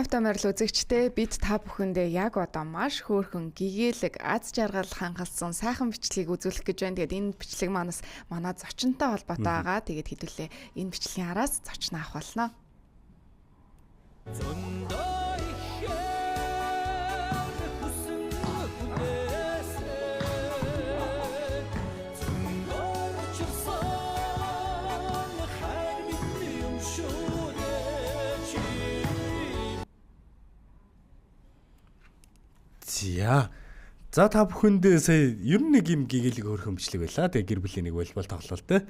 тавтай морил үзэгчтэй бид та бүхэндээ яг одоо маш хөөрхөн гэгээлэг аз жаргал хангалсан сайхан бичлэгийг үзүүлэх гэж байна. Тэгээд энэ бичлэг манаас манай зочинтой холбоотой байгаа. Тэгээд хэдүүлээ энэ бичлэгийн араас зочноо авах болно. За та бүхэндээ сая ер нь нэг юм гэгээлэг хөрхөн бичлэг байлаа. Тэгээ гэр бүлийн нэг волейбол тоглолттой.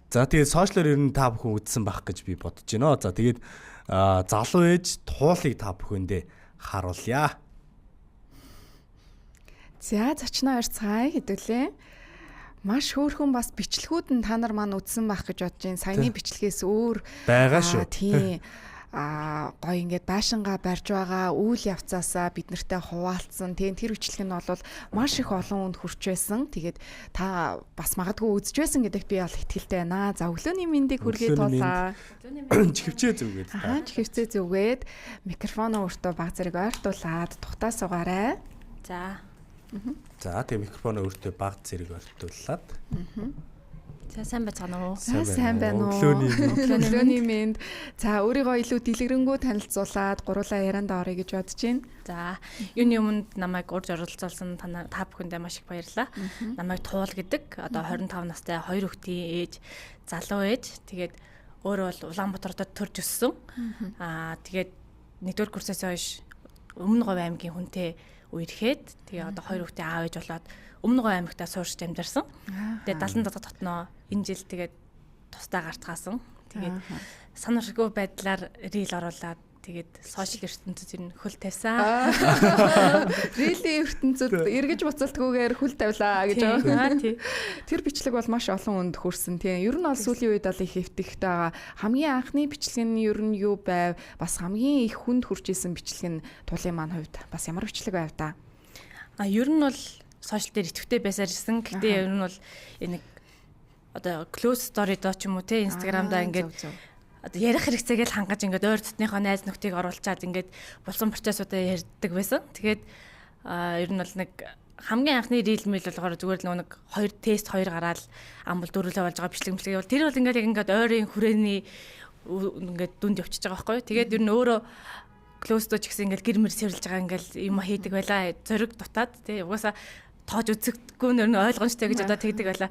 За тэгээд сошиалор ер нь та бүхэн үзсэн байх гэж би бодож байна. За тэгээд залуу ээж туулыг та бүхэндээ харуулъя. За зочноо орцгаая хэдүүлээ. Маш хөөрхөн бас бичлэгүүд нь та нар маань үзсэн байх гэж бодож байна. Саяны бичлэгээс өөр байгаа шүү. Тийм. Гой ингээд байшингаа барьж байгаа үйл явцаасаа бид нартай хуваалцсан. Тэгээд тэр бичлэг нь бол маш их олон хүнд хүрч байсан. Тэгээд та бас магадгүй үзэж байсан гэдэгт би бол итгэлтэй байна. За өглөөний мэндийг хүргээд туулаа. Чихвчээ зүгээд. Чихвчээ зүгээд микрофоноо өөртөө баг зэрэг ойртуулад тухтаа суугаарай. За. За тэгээ микрофоноо өөртөө баг зэрэг ойртуулад. За сайн байцгаана уу? Сайн байна уу? Өглөөний мэнд. За өөрийгөө илүү дэлгэрэнгүй танилцуулаад гурлаа ярианда орё гэж бодож байна. За юуны өмнө намайг урьж оролцуулсан та бүхэндээ маш их баярлалаа. Намайг Туул гэдэг одоо 25 настай 2 хүүхдийн ээж, залуу ээж. Тэгээд өөрөө бол Улаанбаатарт төрж өссөн. Тэгээд 1-р курсээс хойш Өмнө Говь аймгийн хүнтэй үерхэд тэгээ одоо 2 хүүхдийн аав ээж болоод Өмнө Говь аймагтаа суурьж амьдарсан. Тэгээ 70 дахь дотноо энэ жил тэгээд тусдаа гартгаасан. Тэгээд санархгүй байдлаар рил оруулаад тэгээд сошиал ертөнцид ер нь хөл тавьсан. Рилийн ертөнцид эргэж буцалтгүйгээр хөл тавилаа гэж байгаа. Тэр бичлэг бол маш олон хүнд хүрсэн. Тийм. Ер нь бол сүүлийн үед бол их хэвтэгтэй байгаа. Хамгийн анхны бичлэг нь ер нь юу байв? Бас хамгийн их хүнд хүрч исэн бичлэг нь Тулын маань хувьд бас ямар бичлэг байв та? Ер нь бол сошиал дээр идэвхтэй байсаар ирсэн. Гэхдээ ер нь бол нэг одоо close story доо ч юм уу те Instagram-да ингээд одоо ярих хэрэгцээгээл хангаж ингээд ойр дотныхоо найз нөхдийг оруулчаад ингээд булсан процессуудаа ярьдаг байсан. Тэгээд ер нь бол нэг хамгийн анхны reel мэл болохоор зүгээр л нэг 2 тест 2 гараад амбал дөрвөлөө болж байгаа бичлэг бол тэр бол ингээд ойрын хүрээний ингээд дүнд явчихж байгаа байхгүй. Тэгээд ер нь өөрөө close доо ч гэсэн ингээд гэр мэр сэрэлж байгаа ингээд юм хийдэг байлаа. Зориг дутаад тий угаасаа тоож үзэгдэггүй нэр нь ойлгомжтой гэж одоо тэгдэг байлаа.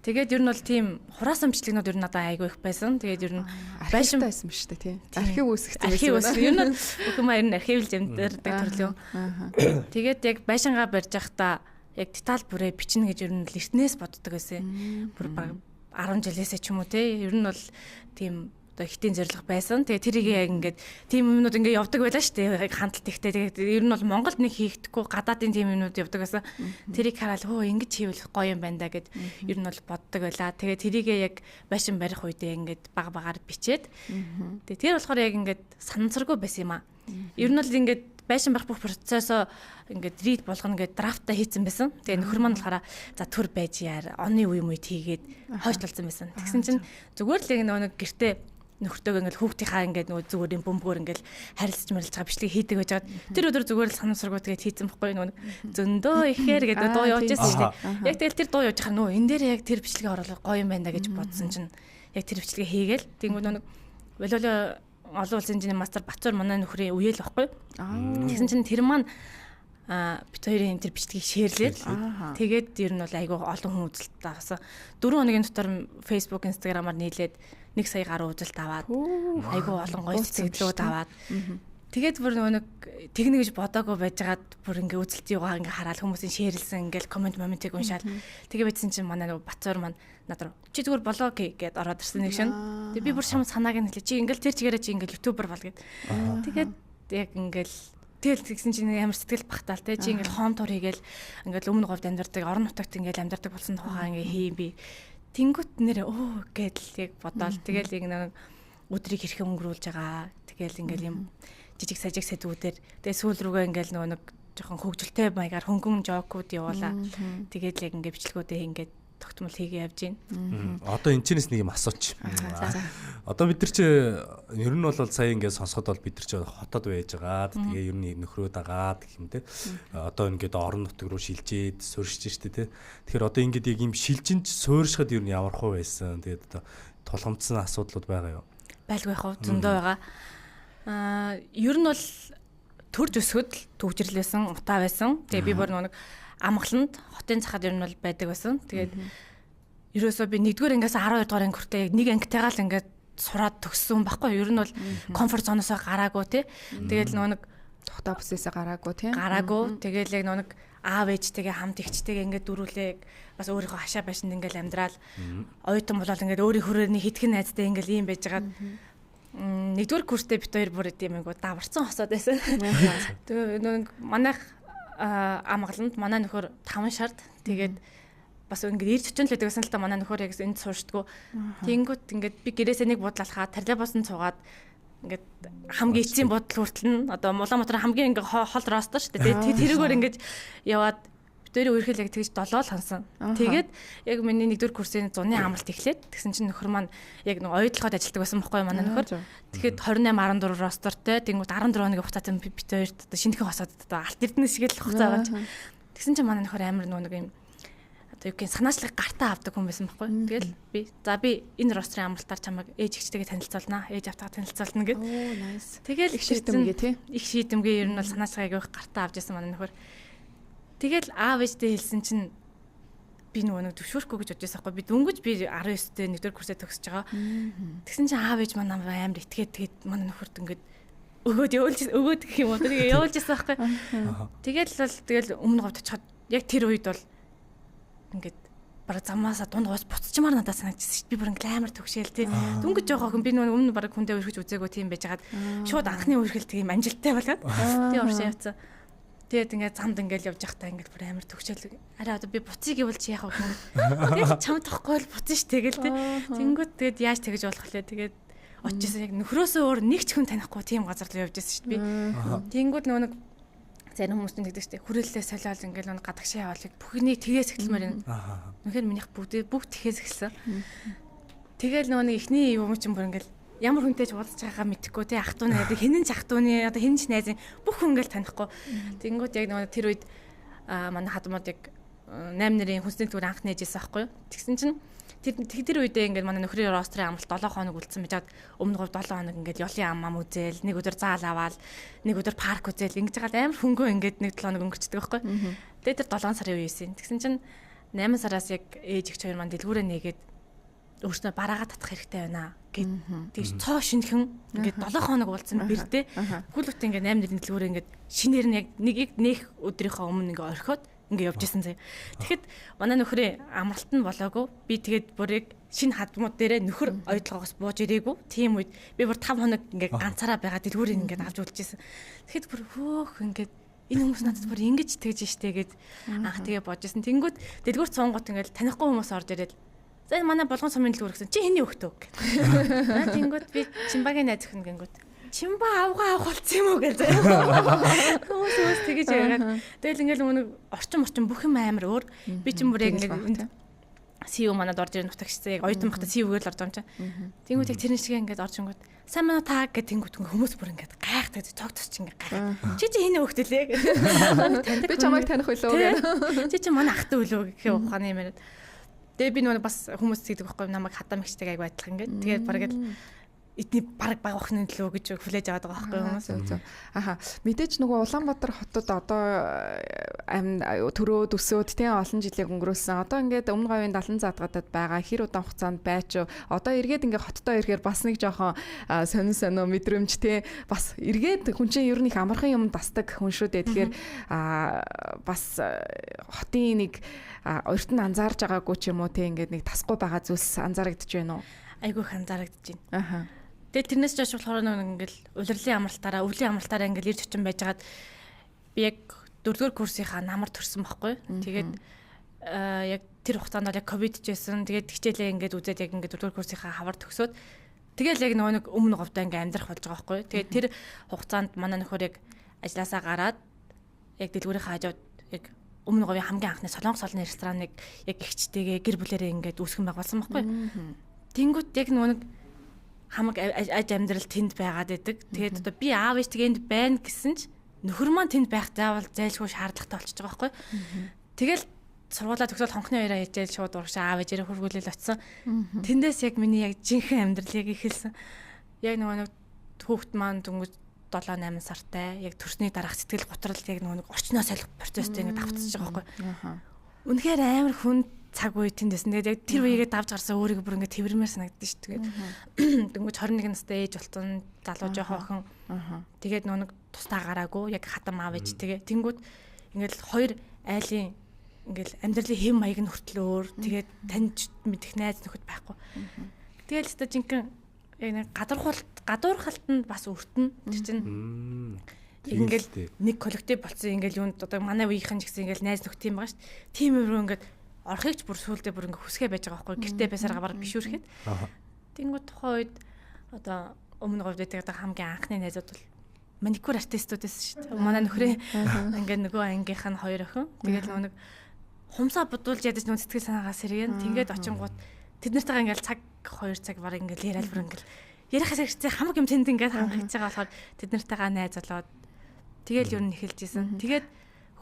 Тэгээд ер нь бол тийм хураасан бичлэгнүүд ер нь одоо айгүй их байсан. Тэгээд ер нь байшин байсан шүү дээ тий. Архив үүсгэсэн байсан. Ер нь бүхэн маяр нь архивлж амьдардаг төрлөө. Тэгээд яг байшингаа барьж байхдаа яг деталь бүрээ бичнэ гэж ер нь эртнээс боддог байсан. Бүр 10 жилээсээ ч юм уу тий. Ер нь бол тийм одоо хитийн зориг байсан. Тэгээ тэрийг яг ингээд тийм юмнууд ингээд явдаг байлаа шүү дээ. Хандлт ихтэй. Тэгээд ер нь бол Монголд нэг хийхдэггүй гадаадын тийм юмнууд явдаг байсан. Тэрийг хараад хөө ингэж хийвэл гоё юм байна да гэд ер нь бол боддог байлаа. Тэгээд тэрийг яг байшин барих үедээ ингээд баг багаар бичээд. Тэгээд тэр болохоор яг ингээд санамсаргүй байсан юм аа. Ер нь бол ингээд байшин барих бүх процессоо ингээд read болгоно гэдэг драфтаа хийцэн байсан. Тэгээ нөхөр маань болохоор за төр байж яар оны үе мүйт хийгээд хойшлуулсан байсан. Тэгсэн чинь зүгээр л нэг гэртээ нөхөртөөгөө ингээл хүүхдийнхаа ингээд нөгөө зүгээр юм бөмбөгөр ингээл харилцаж марилж байгаа бичлэг хийдэг байж байгаа. Тэр өдөр зүгээр л санамсаргүй тэгээд хийцэн бохгүй нөгөө зөндөө ихээр гэдэг дуу явуулж байсан шүү дээ. Яг тэгэл тэр дуу явуулж хахаар нөгөө энэ дээр яг тэр бичлэгээ оруулах гоё юм байна гэж бодсон чинь яг тэр бичлэгээ хийгээл тэнгүү нөгөө волейбол олон улсын инженер мастер Бацуур манай нөхрийн үеэл бохгүй. Тэгсэн чинь тэр маань бит хоёрын тэр бичлэгийг шеэрлээд тэгээд ер нь бол айгүй олон хүн үзэлт авсан. 4 хоногийн дотор Facebook, Instagram-аар нийлээд 1 сая гаруй үзэлт аваад айгүй олон гоё сэтгэлүүд аваад тэгээд бүр нэг техник гэж бодоагүй байжгаад бүр ингээ үзэлтийн угаа ингээ хараад хүмүүсийн шеэрлсэн ингээл комент моментиг уншаад тэгээ бичсэн чинь манай нөгөө Бацуур маань надад чи зүгээр болоо гэд ороод ирсэн нэг шин. Тэгээ би бүр шам санааг нь хэлээ чи ингээл тэр чигээрээ чи ингээл ютубер бол гэд. Тэгээд яг ингээл тэгэл тэгсэн чинь ямар сэтгэл багтаал те чи ингээл хоом тур хийгээл ингээл Өмнө Говьд амьдардаг орон нутагт ингээл амьдардаг болсон тухай ингээ хий би тэнгүүт нэрээ гэдэл яг бодоол тэгэл яг нэг өдрийг хэрхэн өнгөрүүлж байгаа тэгэл ингээл юм жижиг сажиг сэдвүүдээр тэгээ сүүл рүүгээ ингээл нөгөө нэг жоохон хөвгөлтэй маягаар хөнгөн жокууд явуулаа тэгээд яг ингээ бичлэгүүдээ ингээд тогтмол хийгээ явж байна. Одоо энэ ч нэг юм асууч. Одоо бид нар чи ер нь бол сая ингээд сонсоход бол бид нар чи хотод байж байгаад тэгээ ер нь нөхрөө дагаад гэх юм те. Одоо ингээд орон нутг руу шилжээд суурьшиж штэ те. Тэгэхээр одоо ингээд яг юм шилжинж суурьшихад ер нь ямар хөө байсан. Тэгээд одоо тулгамдсан асуудлууд байгаа юу? Байлгүй хав зөндөө байгаа. Ер нь бол төрж өсгөд төвжирлээсэн утаа байсан. Тэгээ би бүр нэг амгаланд хотын цахад ер нь бол байдаг байсан. Тэгээд ерөөсөө би 1-р ангиас 12 дугаар анги хүртэл яг нэг ангитайгаа л ингээд сураад төгссөн байхгүй. Ер нь бол комфорт зоноосоо гараагүй тий. Тэгээд нэг тухтай бүсээсээ гараагүй тий. Гараагүй. Тэгээд яг нэг аав ээжтэйгээ хамт ихчтэйгээ ингээд дөрүүлээ бас өөрийнхөө хашаа байшинд ингээд амьдрал оюутан болол ингээд өөрийн хүрээний хитгэн найзтай ингээд ийм байжгаад 1-р курстэй бит хоёр бүр тийм айгу даварцсан хосоод байсан. Тэгээд нэг манайх амгаланд манай нөхөр 5 шард тэгээд бас ингээд ирж очинд л байдаг гэсэн л та манай нөхөр яг энд сууршдгоо. Тэнгүүт ингээд би гэрээсээ нэг буудлалхаа троллейбусын цугаад ингээд хамгийн эцсийн буудлал хүртэл нь одоо Улаанбаатар хамгийн ингээд хол ростоо шүү дээ. Тэрүүгээр ингээд яваад битүүрийн үерхэл яг тэгж 7 л хансан. Тэгээд яг миний 1-р курсын зуны амралт эхлээд тэгсэн чинь нөхөр маань яг нэг оюутлахад ажилладаг байсан байхгүй манай нөхөр. Тэгэхэд 28 14 ростортой тэнгууд 14 хоногийн хугацаатай битүүрт одоо шинэхэн хосоод одоо алт эрдэнэ шиг л хугацаа аваад. Тэгсэн чинь манай нөхөр амар нэг юм одоо юу гэх санаачлаг гартаа авдаг хүн байсан байхгүй. Тэгэл би энэ рострын амралтаар чамайг ээж ихчтэйгээ танилцуулнаа. Ээж автаа танилцуулна гэд. Nice. Тэгэл их шийдэмгээ тий. Их шийдэмгээ ер нь бол санаачлагыг их гартаа авч ясан манай нөхөр. Тэгэл аав ээжтэй хэлсэн чинь би нөгөө төвшөөрөхгүй гэж бодож байсан байхгүй. Би дөнгөж би 19-тэй 1-р курсээ төгсөж байгаа. Тэгсэн чинь аав ээж манай амар итгээд манай нөхөрт ингээд өгөөд гэх юм уу. Тэгээ явуулж байсан байхгүй. Тэгэл өмнө говьд очиход яг тэр үед бол ингээд бараг замаасаа дунд гоос буцчмаар надад санагдчихсэн шүү дээ. Би бүр ингээд амар төгшөөл тий. Дөнгөж байгаа хүн би нөгөө өмнө бараг хүндээ өргөж үзээгүй тийм байжгаад шууд анхны өргөл тийм амжилттай болоод тий уршаа явцсан. Тэгээд ингээд замд ингээд явж байхдаа ингээд бүр амар төгшөөл. Араа одоо би буцъя гэвэл чи яах вэ? Тэгээд чам тахгүй бол буцна ш тэгэл тий. Тэнгүүт тэгээд яаж тэгэж болох лээ. Тэгээд очижсэн яг нөхрөөсөө өөр нэг ч хүн танихгүй тийм газар руу явж байсан шүү дээ би. Тэнгүүт нөгөө зарим хүмүүс нэгдэг штеп хүрээлэлээ солиол ингээл нэг гадагшаа яваалыг бүхнийг тгээс эхлэмээр байна. Үнэхээр минийх бүгд тгээс эхэлсэн. Тэгэл нөгөө нэг ихний юм чинь бүр ингээл ямар хүнтэй ч уулзж байгаагаа мэдэхгүй тий ах トゥ найз хинэн ч ах トゥ ны одоо хинэн ч найзын бүх хүн ингээл танихгүй. Тэнгүүд яг нөгөө тэр үед манай хадмууд яг 8 нарын хүнсний төвөр анх нээжсэн байхгүй юу. Тэгсэн чинь тэр үедээ ингээд манай нөхрийн рострын амралт 7 хоног үлдсэн байж хаад өмнө говь 7 хоног ингээд ёлын аммам үзэл нэг өдөр заал аваал нэг өдөр парк үзэл ингэж байгаа амар хөнгөө ингээд нэг 7 хоног өнгөрчдөг байхгүй. Тэгээд тэр 7 сарын үеэсэн. Тэгсэн чинь 8 сараас яг ээж их хоёр маань дэлгүүрээ нээгээд өөрснөө бараагаа татах хэрэгтэй байна гэд. Тэгж цоо шинхэн ингээд 7 хоног уулзсан бэрдээ. Бүхэлдээ ингээд 8 нарын дэлгүүрээ ингээд шинээр нь яг нэг өдрийнхөө өмнө ингээд орхиод ингээ явж исэн зэ. Тэгэхэд манай нөхрийн амралт нь болоогүй. Би тэгээд бүрийг шинэ хадмууд дээрээ нөхөр ойдлогоос бууж ирээгүй. Тийм үед би бүр 5 хоног ингээ ганцаараа байгаа дэлгүүрийг ингээ авч үлжсэн. Тэгэхэд бүр хөөх ингээ энэ хүмүүс надад бүр ингэж тэгж штэ гэд анх тэгээ бодож исэн. Тэнгүүд дэлгүүрт цуунгууд ингээ танихгүй хүмүүс орж ирээд за манай болгон сумын дэлгүүр гэсэн чи хэний хөхтөө гэх. Тэнгүүд би Чимбагийн найз өхөн гингүүд Чимба авгаа авах болсон юм уу гэж. Хүмүүс тэгэж яриад. Тэгэл ингээл нэг орчин бүх юм амар өөр. Би ч юм бүр яг ингээд CEO манад орж ирэх нутагчсан яг оюутан багтаа CEO-гээр л орж байгаа юм чинь. Тэнгүүд яг тэрэн шиг ингээд орж ингүүд сайн манай таа гэх тэнгүүд хүмүүс бүр ингээд гайхдаг цогтос чи ингээд гайх. Чи хэний хөхтөлээ гэдэг. Би чамайг таних байлоо гэдэг. Чи манай ах トゥ үлээ гэх ухааны юм яриад. Тэгээ би нөгөө бас хүмүүс тэгдэг байхгүй намайг хатам ихтэй айгу адилхан ингээд. Тэгээд бараг л эдний баг багахны төлөө гэж хүлээж аваад байгаа байхгүй хүмүүс. Аха. Мэдээж нөгөө Улаанбаатар хотод одоо төрөөд өсөөд тийм олон жилийн өнгөрөөсөн. Одоо ингээд өмнө говийн 70 заадгадад байгаа хэр удаан хугацаанд байж одоо эргээд ингээд хоттоо ирэхээр бас нэг жоохон сонин мэдрэмж тийм бас эргээд хүн чинь ер нь их амархан юм дасдаг хүн шүү дээ. Тэгэхээр бас хотын нэг урт нь анзаарж байгаагүй ч юм уу тийм ингээд нэг тасгүй байгаа зүйлс анзаарэгдэж байна уу? Айгүйх анзаарэгдэж байна. Аха. Тэгээд тэрнээс ч болохоор ингээл улирлын амралтаараа, өвлийн амралтаараа ингээл ирж очин байжгаад би яг 4-р курсынхаа намар төрсөн байхгүй. Тэгээд яг тэр хугацаанд бол яг ковид жисэн. Тэгээд хичээлээ ингээд үзээд яг ингээд 4-р курсынхаа хавар төгсөөд тэгэл яг нэг өмнө говьдоо ингээд амьдрах болж байгаа байхгүй. Тэгээд тэр хугацаанд манай нөхөр яг ажилласаа гараад яг дэлгүүрийнхаа хажууд яг өмнө говийн хамгийн анхны Солонгос олны рестораныг яг ихчтэйгээ гэр бүлэрээ ингээд үүсгэн байгуулсан байхгүй. Тэнгүүт яг нэг хамаг аж амьдрал тэнд байгаад байдаг. Тэгээд одоо би аав ээж тэнд байна гэсэн ч нөхөр маань тэнд байх заавал зайлшгүй шаардлагатай болчихж байгаа байхгүй. Тэгэл сургуулаа төгсөөд хонхны хоёроо хичээл шууд урагшаа аав ээжээрээ хургуулэл очсон. Тэндээс яг миний яг жинхэнэ амьдралыг эхэлсэн. Яг нэг хүүхэд маань дөнгөж 7-8 сартай яг төрсний дараах сэтгэл готрол яг нэг орчноо солих процесстэй ингээд давтчихж байгаа байхгүй. Үнэхээр амар хүн цаг үе тэндээс тэгээд яг тэр үеигээ давж гарсан өөрийгөө бүр ингээд тэрвэрмээр санагдсан шүү дээ. Дөнгөж 21 настай ээж болтон залуу жоохон охин. Тэгээд нэг тустаа гараагүй яг хатам аав ээж тэгээ. Тэнгүүд ингээд хоёр айлын ингээд амьдралын хэм маяг нь хүртэл өөр. Тэгээд таньж мэдэх найз нөхөд байхгүй. Тэгэл өстө жинхэнэ яг нэг гадуурхалтанд бас өртөн. Тэр чинь ингээл нэг коллектив болсон ингээл юунд одоо манай үеийнхэн ч гэсэн ингээл найз нөхд тийм байгаа шүү дээ. Тийм өөрөө ингээд орхигч бүр сүулдэ бүр ингээ хүсгээ байж байгаа байхгүй гэртээ байсаар гавар бишүүрэхэд. Тэнгүүд тухайн үед одоо өмнө говьд байдаг хамгийн анхны найзууд бол маникюр артистуудээс шүү дээ. Манай нөхрөө ингээ нөгөө ангийнх нь хоёр охин. Тэгээд нэг хумсаа будуулж ядаж нөө сэтгэл санаагаа сэргэн. Тэгээд очингууд тэд нартайгаа ингээл цаг 2 цаг баг ингээл яриад бүр ингээл ярихаас хэрэгцээ хамаг юм тэнд ингээд хангаж байгаа болохоор тэд нартайгаа найз болоод тэгэл юу н эхэлж исэн. Тэгээд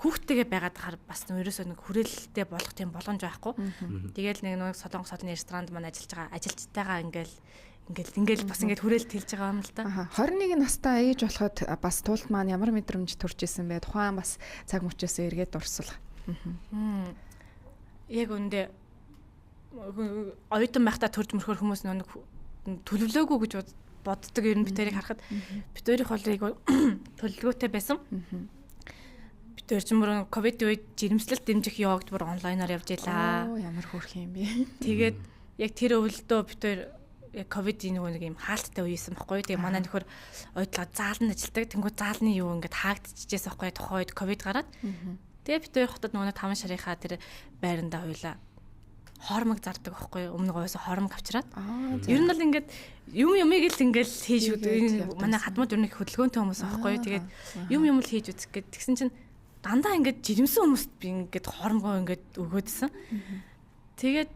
хүүхдтэйгээ байгаад хаар бас ерөөсөө нэг хүрээлэлтэй болох тийм боломж байхгүй. Тэгэл нэг Солонгос олны ресторанд маань ажиллаж байгаа ажилчтайгаа ингээл бас ингээд хүрээлэлт хэлж байгаа юм л да. 21 настай ээж болоход бас туулт маань ямар мэдрэмж төрж исэн бэ? Тухайн бас цаг мөчөөс эргээд дурсвал. Яг үндэ оюутан байхдаа төрж мөрхөр хүмүүс нэг төлөвлөөгүй гэж боддог ер нь битэрийг харахад битэрийн холрыг төлөвлөгөөтэй байсан. Битэр ч мөр ковид үед жирэмслэлт дэмжих явагд бүр онлайнаар явж илаа. Ямар хөөрх юм бэ? Тэгээд яг тэр өвлдөө битэр яг ковидын нэг юм хаалттай үеэсэн байхгүй. Тэгээ манай нөхөр ойдлоо заалан ажилдаг. Тэнгүү заалны юу ингээд хаагдчихжээс байхгүй тухайн үед ковид гараад. Тэгээ битэр хотод нөгөө 5 сарынхаа тэр байрандаа хуйлаа. Хормог зардаг байхгүй өмнө говьоос хормог авчираад. Ер нь бол ингээд юмыг л ингээд хийж үү манай хадмууд ер нь их хөдөлгөөнтэй хүмүүс байхгүй. Тэгээд юм л хийж үзэх гээд тэгсэн чинь дандаа ингээд жирэмсэн хүмүүст би ингээд хормгоо ингээд өгөөдсөн. Тэгээд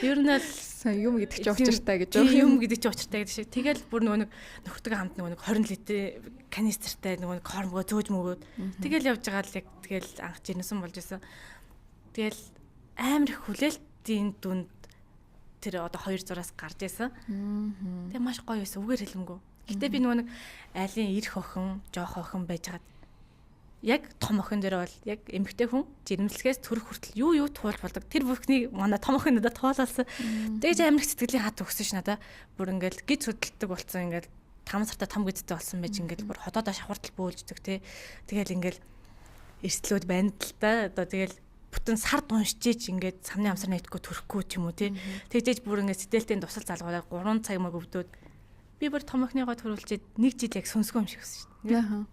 ер нь л юм гэдэг чи учиртай гэж юм гэдэг чи учиртай гэдэг шиг. Тэгэл бүр нөгөө нөхөртөйгээ хамт нөгөө 20 литр канистертай нөгөө хормгоо зөөж мөгөөд тэгэл явж байгаа л яг тэгэл анх жирэмсэн болж исэн. Тэгэл амар их хүлээлтийн дүнд тэр одоо 2 зураас гарч исэн. Тэгээ маш гоё байсан үгээр хэлэнгүү. Гэтэ би нөгөө нэг айлын ирэх охин, жоох охин байж хаад яг том охин дээр бол яг эмэгтэй хүн жирэмслэгээс төрөх хүртэл юу туулж болдог. Тэр бүхнийг манай том охин надад туулалсан. Тэгэж амар их сэтгэлийн хат өгсөн ш надаа. Бүр ингээл гид хөдөлтөг болсон ингээл 5 сартаа том гидтэй болсон байж ингээл бүр ходоодоо шавхартал бөөлждөг те. Тэгэл ингээл эрсдлүүд байна л та. Одоо тэгэл бүтэн сард уншижээч ингээд самны амсар найтгүй төрөхгүй ч юм уу тий. Тэгжээж бүр ингээд сэтэлтийн тусал залгуулаад 3 цаг мөг өвдөөд би бүр том охиныгоо төрүүлчихэд 1 жил яг сүнсгүй юм шиг байсан шүү дээ. Аа.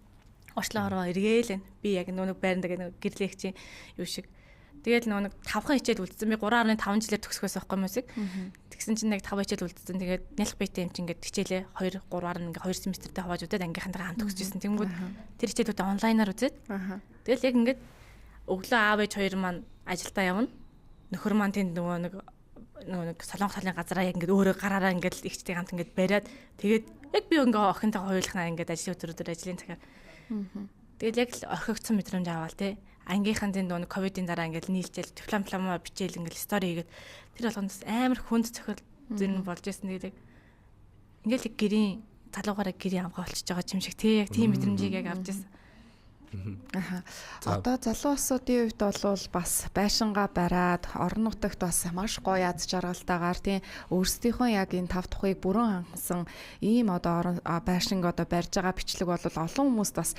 Ошлоо ороо эргээл би яг нэг байранда нэг гэрлээгч юу шиг. Тэгэл нэг 5хан хичээл үлдсэн. Би 3.5 жилээр төгсгөөс байхгүй мөсөг. Тэгсэн чинь нэг 5 хичээл үлдсэн. Тэгээд нялх биетэй юм чинь ингээд хичээлээ 2-3-аар ингээд 2 семестртэй хувааж удаад ангийнхантайгаа хамт төгсөжсэн. Тэнгүүд тэр хичээлүүдээ онлайнаар үзээд. Тэгэл яг ингээд өглөө аав ээж хоёр маань ажилдаа явна. Нөхөр маань тэнд нөгөө нэг Солонгос холын газараа яг ингээд өөрөө гараараа ингээд ихчтэй хамт ингээд бариад тэгээд яг би ингээ охинтойгоо хойлохнаа ингээд ажлын өдрөөр ажлын цагаар. Тэгээд яг л орхигдсон мэдрэмж аваал те. Ангийнхан тэнд нөгөө ковидын дараа ингээд нийлжэл дипломаа бичээл ингээд стори хийгээд тэр болгоноос амар хүнд цохил зэн болж ирсэн. Тэгээд ингээд л гэрийн залуугаараа гэрийн амгаа болчихж байгаа юм шиг те. Яг тийм мэдрэмжийг яг авч ирсэн. Одоо залуусуудын хувьд бол бас байшингаа бариад орон нутагт бас маш гоё аз жаргалтайгаар тийм өөрсдийнхөө яг энэ 5 тухыг бүрэн хангасан ийм одоо байшинг одоо барьж байгаа бичлэг бол олон хүмүүст бас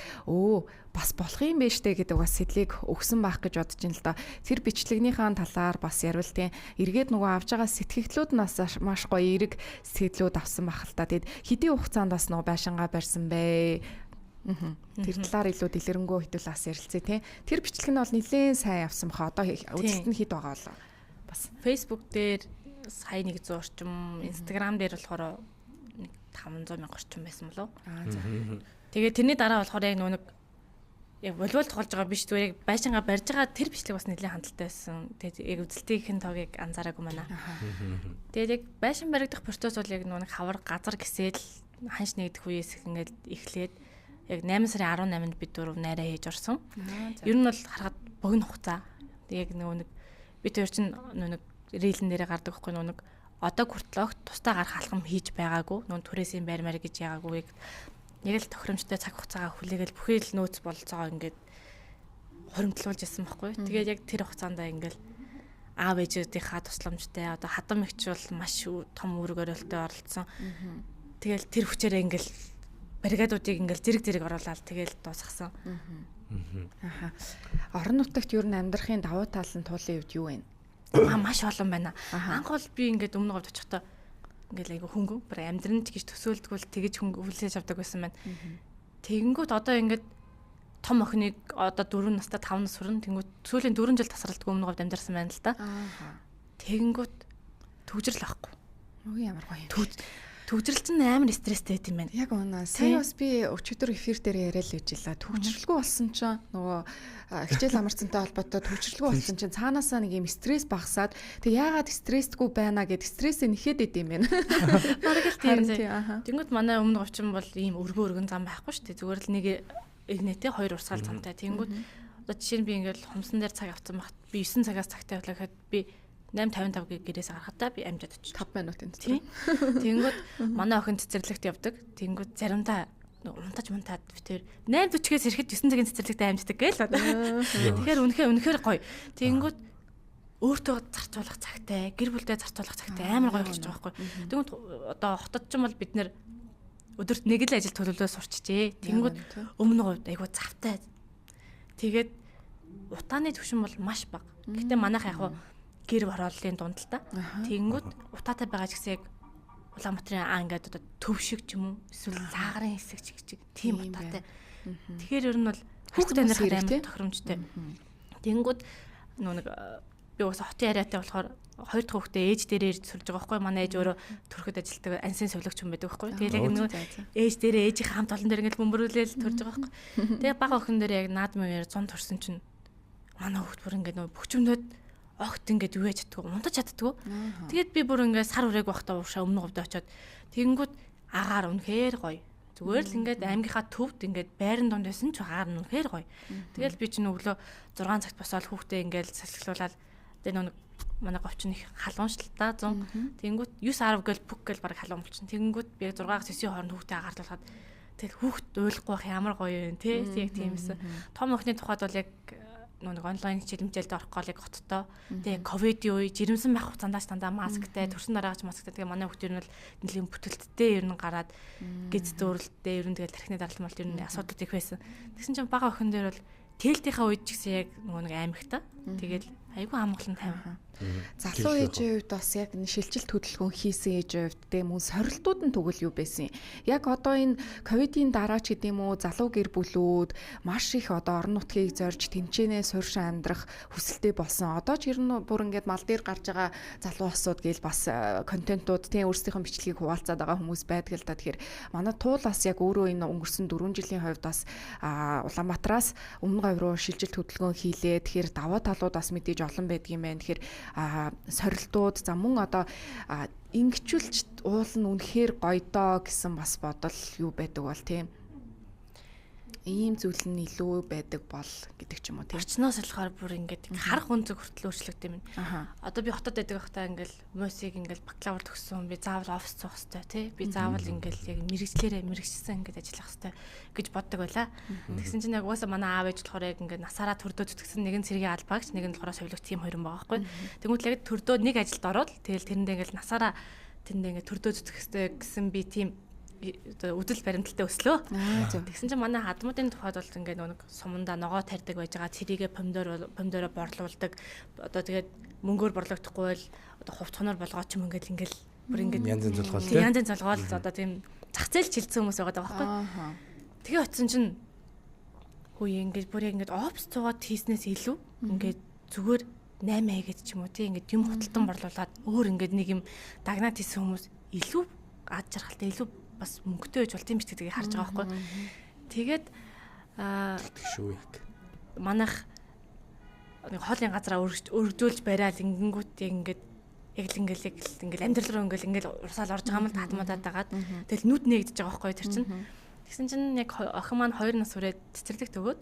бас болох юм байна штэ гэдэг бас сэтлийг өгсөн байх гэж бодож байна л да. Тэр бичлэгнийхаа талаар бас ярил тийм эргээд нөгөө авж байгаа сэтгэгдлүүд нас маш гоё эерэг сэтгэлүүд авсан байх л да. Тэгэд хэдийн хугацаанд бас нөгөө байшингаа барьсан бэ? Тэр талаар илүү дэлгэрэнгүй хэдүүл бас ярилцъя тий. Тэр бичлэг нь бол нэлээд сайн авсан баха. Одоо үзэлт нь хэд байгаа болоо. Бас Facebook дээр сая 100 орчим, Instagram дээр болохоор 500,000 орчим байсан болов. Аа за. Тэгээ тэрний дараа болохоор яг нэг яг волейбол тоглож байгаа биш зүгээр яг байшингаа барьж байгаа тэр бичлэг бас нэлээд хандлттай байсан. Тэгээд яг үзэлтийн тогийг анзаараагүй манай. Тэгээд яг байшин баригдах процесс бол яг нэг хавар газар гисэл ханш нэгдэх үеэс ингээд эхлээд яг 8 сарын 18-нд бид дөрөв найраа хийж орсон. Ер нь бол харахад богино хугацаа. Яг нэг бид хоёр чинь нэг рейлэн дээрээ гардаг байхгүй нэг одоо хүртэл тусдаа гарах алхам хийж байгаагүй. Нүн түрээсийн байр маяг гэж яагаагүй. Яг л тохиромжтой цаг хугацаагаа хүлээгээл бүхий л нөөц бололцоогоо ингээд хоримтлуулж ирсэн байхгүй. Тэгээд яг тэр хугацаанд ингээд аав ээжүүдийнхаа тусламжтай одоо хадам ихч бол маш том үүрэг өрөөлтөд оролцсон. Тэгэл тэр хүчээрээ ингээд бригадуудыг ингээд зэрэг оруулаад тэгэл дуусгасан. Орон нутагт юу н амьдрахын давуу тал нь туулын үед юу вэ? Маш олон байна. Анх бол би ингээд өмнө говьд очихдоо ингээл айгу хөнгөн бүр амьдранд гэж төсөөлдгөл тэгэж хүлээж авдаг байсан байна. Тэгэнгүүт одоо ингээд том охиныг одоо 4 настай 5 нас хүрэн тэгэнгүүт сүүлийн 4 жил тасралтгүй өмнө говьд амьдарсан байна л да. Тэгэнгүүт төгжрөл ахгүй. Үгүй ямар гоё. Төгжрөл чинь амар стресстэй байт юм байна. Яг үнэ. Сая бас би өчигдөр эфир дээр яриа л үжилаа. Төгжрөлгүй болсон чинь нөгөө хичээл амарцантай холбоотой төгжрөлгүй болсон чинь цаанаасаа нэг юм стресс багасаад тэг яагаад стрессгүй байна гэд стрессээ нэхэд идэм юм байна. Бараг л тийм. Тэнгүүд манай өмнө говчин бол ийм өргөн зам байхгүй шүү дээ. Зүгээр л нэг игнэтэй 2 урсгал замтай. Тэнгүүд одоо жишээ нь би ингээл хумсан дээр цаг авсан багт би 9 цагаас цагтаа явлаа гэхэд би 8:55-гийн гэрээс гарахтаа би амжаад очив. 5 минутын цэцэр. Тэнгүүд манай охин цэцэрлэгт явдаг. Тэнгүүд заримдаа унтаад битээр 8:40-ээс ирэхэд 9 цагийн цэцэрлэгтээ амждаг гээл. Тэгэхээр үнэхээр гоё. Тэнгүүд өөртөө зарцуулах цагтай, гэр бүлдээ зарцуулах цагтай амар гоё болчих жоох байхгүй. Тэнгүүд одоо хотод ч юм бол бид нэр өдөрт нэг л ажил төлөвлөө сурчжээ. Тэнгүүд өмнө говьд айгу завтай. Тэгээд утааны түвшин бол маш бага. Гэтэ манайх яг гэр хорооллын дунд л та. Тэнгүүд утаатай байгаа ч гэсэн яг Улаанбаатарын ингээд одоо төв шиг ч юм уу эсвэл саагарын хэсэг чиг тийм утаатай. Тэгэхээр ер нь бол хүүхд амьдрах амар тохиромжтой. Тэнгүүд нэг би бас хотын яриатай болохоор 2 дахь хүүхдээ ээж дээрээ ирж сурж байгаа байхгүй. Манай ээж өөрөө төрөхөд ажилтдаг ансын совлогч хүн байдаг байхгүй. Тэгээд яг нэг ээж дээрээ ээжийн хамт олон дээр ингээд бөмбөрүүлээл төрж байгаа байхгүй. Тэгээд бага охин дээр яг наадмын 100 турсан чинь манай хүүхд бүр ингээд нөө бөхчмнөд огт ингээд юу яж чаддгүй, унтаж чаддгүй. Тэгээд би бүр ингээд сар үрээг байхдаа уушаа өмнө говьд очиод тэгэнгүүт агаар үнэхээр гоё. Зүгээр л ингээд аймгийнхаа төвд ингээд байран донд байсан ч агаар нь үнэхээр гоё. Тэгэл би чинь өглөө 6 цагт босоод хүүхдээ ингээд салхилуулаад тэгээ нэг манай говьчин их халуун ш л та 100. Тэгэнгүүт 9-10 гээл бүк гээл баг халуун болчихно. Тэгэнгүүт би 6-9 хооронд хүүхдээ агаарлуулахад тэгэл хүүхд уйлахгүй байх ямар гоё юм те. Яг тийм эсэ. Том охины тухайд бол яг нэг онлайн хичээлмжээлд орох гол яг хоттой. Тэгээ ковидын үе жирэмсэн байх хугацаанд дандаа масктай, төрсөн дараагч масктай. Тэгээ манай хүүхдэр нь бол нэлийн бүтэлттэй ер нь гараад гиз зөөрөлттэй ер нь тэгэл тархины даралт мал ер нь асуудал их байсан. Тэгсэн чинь бага охин дээр бол тэлтийнхаа үед ч гэсэн яг нэг аймагта. Тэгэл айгүй амгалан тайван. Залуу ээжийн хувьд бас яг шилжилт хөдөлгөөн хийсэн ээжийн хувьд тийм үү сорилтууд нь тэгвэл юу байсан юм? Яг одоо энэ ковидын дараа ч гэдэм үү залуу гэр бүлүүд маш их одоо орон нутгийг зорж тэмцээнээ суурьшин амьдрах хүсэлтэй болсон. Одоо ч ер нь бүр ингээд мал дээр гарч байгаа залуу осууд гээл бас контентууд тийм өөрсдийнхөө бичлэгийг хуваалцаад байгаа хүмүүс байдаг л да. Тэгэхээр манай туул бас яг өөрөө энэ өнгөрсөн 4 жилийн хувьд бас Улаанбаатараас өмнө говь руу шилжилт хөдөлгөөн хийлээ. Тэгэхээр даваа талууд бас мэдээж олон байдгийм байна. Тэгэхээр сорилтууд за мөн одоо ингэчүүлж уул нь үнэхээр гоё доо гэсэн бас бодол юу байдаг бол тийм ийм зүйл нь илүү байдаг бол гэдэг ч юм уу тийм орчноос болохоор бүр ингээд харах үнцэг хүртэл өөрчлөгдөв юм. Одоо би хотод байдаг байхдаа ингээл мөсийг ингээл бакалавр төгссөн би заавал офис суух хэрэгтэй тий би заавал ингээл яг мэрэгчлэн ингээд ажиллах хэрэгтэй гэж боддог байлаа. Тэгсэн чинь яг угаасаа манай аав ээж болохоор яг ингээд насаараа төрдөө зүтгэсэн нэг нь цэргийн албаагч нэг нь болохоор совилогч тийм хоёр байгаа байхгүй. Тэгмүүд л яг төрдөө нэг ажилд ороод тэгэл тэрэндээ ингээл насаараа тэрэндээ ингээд төрдөө зүтгэх хэрэгтэй гэсэн би тийм үдэл баримталтай өслөө. Тэгсэн чинь манай хадмуудын тухайд бол ингээд нэг суманда ногоо тарьдаг байж байгаа цэрийгээ помидороо борлуулдаг. Одоо тэгээд мөнгөөр борлогдохгүй бол одоо хувцгоноор болгоо ч юм ингээл бүр ингээд янзын зулгаал. Янзын зулгаал одоо тийм зах зээл чилцсэн хүмүүс байгаа байхгүй. Тэгээ очисон чинь хөөе ингээд бүр ингээд офс цугаад хийснээс илүү ингээд зүгээр 8 хийгээд ч юм уу тий ингээд юм худалдан борлуулад өөр ингээд нэг юм дагнаад хийсэн хүмүүс илүү ад жаргалтай илүү бас мөнгөтэй байж болт юм биш гэдгийг харж байгаа байхгүй. Тэгээд шүү яг. Манайх нэг хоолын газараа өргөжүүлж бариад ингэнгүүт ингээд амьдрал руу ингээл урсаал орж байгаа юм татмадаад дагаад тэгэл нүд нээгдэж байгаа байхгүй тэр чинь. Тэгсэн чинь яг охин маань 2 нас хүрээд цэцэрлэг төгөөд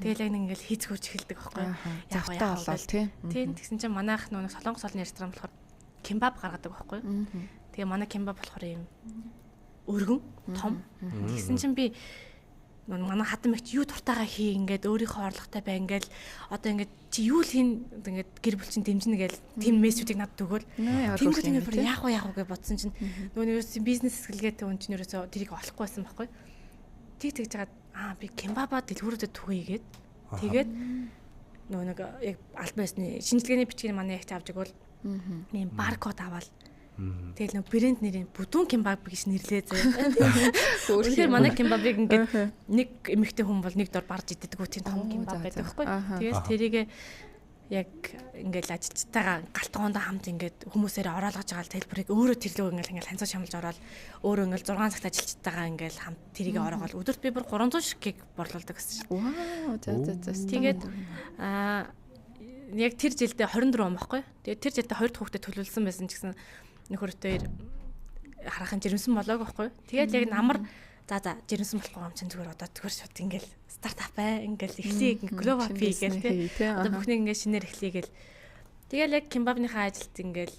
тэгэл яг ингээл хийц хурж эхэлдэг байхгүй. Завтаа болол тий. Тэгсэн чинь манайх нөгөө Солонгос олон ресторан болохоор кимбаб гаргадаг байхгүй. Тэгээ манай кимбаб болохоор юм өргөн том. Тэгсэн чинь би манай хатан мэгч юу дуртайгаа хий ингээд өөрийнхөө орлоготой бай ингээд одоо ингээд чи юу л хийн ингээд гэр бүл чинь дэмжинэ гээл тийм мессежүүдийг надад өгөөл. Тэнгүүд ингээд бүр яах вэ гэж бодсон чинь нөгөө бизнес эсгэлгээтэй хүн чинь ерөөсөө тэрийг олохгүй байсан байхгүй. Тэгж жагаад би кимбаба дэлгүүрүүдэд түгээгээд тэгээд нөгөө нэг яг албан ёсны шинжилгээний бичгийг манай ягч авч игвол ийм баркод аваад тэгэл нэг брэнд нэрийн бүдүүн кимбаб гэж нэрлээ заяа. Өөрөөр манай кимбабыг ингээд нэг эмэгтэй хүн бол нэг дор барж иддэг тийм том кимбаб байдаг байхгүй. Тэгээс тэрийг яг ингээд ажилчтайгаа галтгоондоо хамт ингээд хүмүүсээр ороолгож байгаа тэлбэрийг өөрөө тэрлөө ингээд ханцаа шамлж ороод өөрөө ингээд 6 цагт ажилчтайгаа ингээд хамт тэрийг ороогол өдөрт би бүр 300 ширхгийг борлуулдаг гэсэн чинь. Вау за. Тэгээд яг тэр жилдээ 24 он байхгүй. Тэгээд тэр жилдээ 2 дахь хүүхдэд төлөвлөсөн байсан ч гэсэн нөхөртөө харахын жирэмсэн болоог байхгүй. Тэгээд яг намар за жирэмсэн болохгүй юм чинь зүгээр одоо зүгээр шууд ингээл стартап бай ингээл эхлэе глобал пи гээл тий. Одоо бүхнийг ингээл шинээр эхлэе гээл. Тэгэл яг кимбабныхаа ажилд ингээл